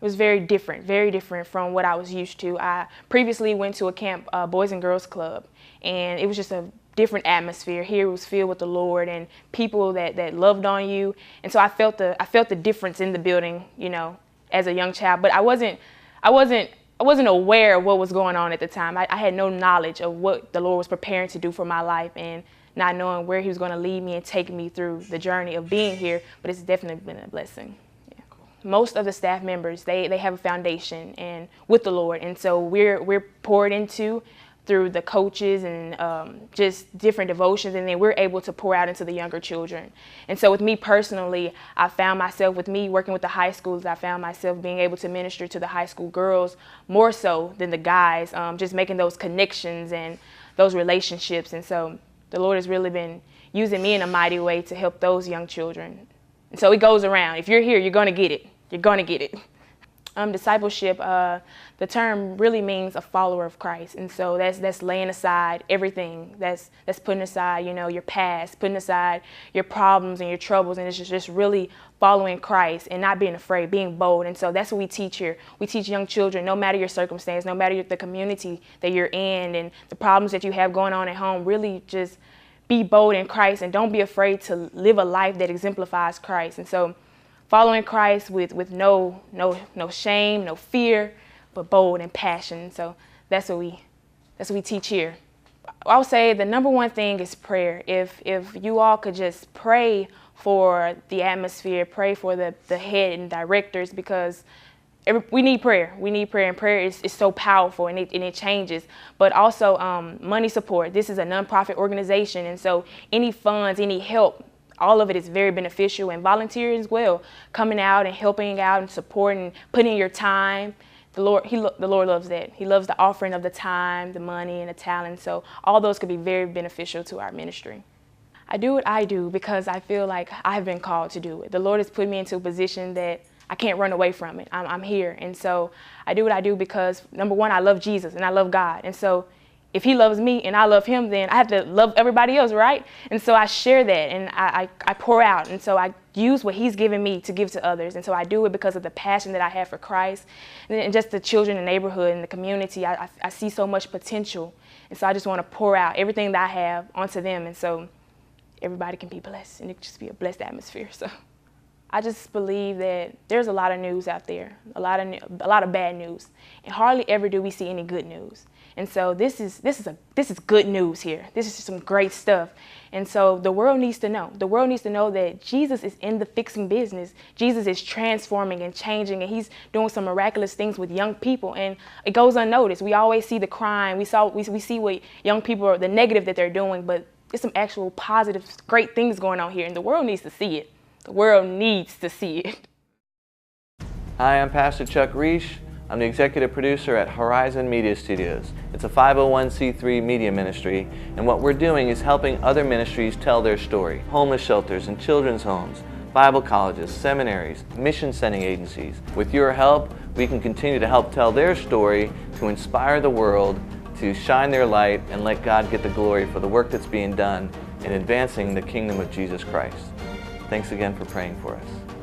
was very different from what I was used to. I previously went to a camp, Boys and Girls Club, and it was just a different atmosphere. Here it was filled with the Lord and people that loved on you. And so I felt the difference in the building, you know, as a young child. But I wasn't aware of what was going on at the time. I had no knowledge of what the Lord was preparing to do for my life, and not knowing where he was going to lead me and take me through the journey of being here. But it's definitely been a blessing. Yeah. Most of the staff members, they have a foundation and with the Lord, and so we're poured into through the coaches and just different devotions, and then we're able to pour out into the younger children. And so with me personally, I found myself, with me working with the high schools, I found myself being able to minister to the high school girls more so than the guys, just making those connections and those relationships. And so the Lord has really been using me in a mighty way to help those young children. And so it goes around. If you're here, you're going to get it. You're going to get it. Discipleship, the term really means a follower of Christ. And so that's laying aside everything. That's putting aside, you know, your past, putting aside your problems and your troubles, and it's just really following Christ and not being afraid, being bold. And so that's what we teach here. We teach young children, no matter your circumstance, no matter the community that you're in and the problems that you have going on at home, really just be bold in Christ and don't be afraid to live a life that exemplifies Christ. And so following Christ with no shame, no fear, but bold and passion. So that's what we teach here. I would say the number one thing is prayer. If you all could just pray for the atmosphere, pray for the head and directors, because we need prayer. We need prayer, and prayer is so powerful, and it changes. But also money support. This is a nonprofit organization, and so any funds, any help, all of it is very beneficial, and volunteering as well, coming out and helping out and supporting, putting your time. The Lord loves that. He loves the offering of the time, the money, and the talent. So all those could be very beneficial to our ministry. I do what I do because I feel like I've been called to do it. The Lord has put me into a position that I can't run away from it. I'm here. And so I do what I do because, number one, I love Jesus and I love God. And so if he loves me and I love him, then I have to love everybody else, right? And so I share that and I pour out. And so I use what he's given me to give to others. And so I do it because of the passion that I have for Christ and just the children in the neighborhood and the community. I see so much potential. And so I just want to pour out everything that I have onto them. And so everybody can be blessed and it can just be a blessed atmosphere. So I just believe that there's a lot of news out there, a lot of bad news, and hardly ever do we see any good news. And so this is good news here. This is some great stuff. And so the world needs to know. The world needs to know that Jesus is in the fixing business. Jesus is transforming and changing, and he's doing some miraculous things with young people, and it goes unnoticed. We always see the crime. We see what young people are, the negative that they're doing, but there's some actual positive, great things going on here, and the world needs to see it. The world needs to see it. Hi, I'm Pastor Chuck Reish. I'm the executive producer at Horizon Media Studios. It's a 501c3 media ministry, and what we're doing is helping other ministries tell their story. Homeless shelters and children's homes, Bible colleges, seminaries, mission sending agencies. With your help, we can continue to help tell their story, to inspire the world, to shine their light, and let God get the glory for the work that's being done in advancing the kingdom of Jesus Christ. Thanks again for praying for us.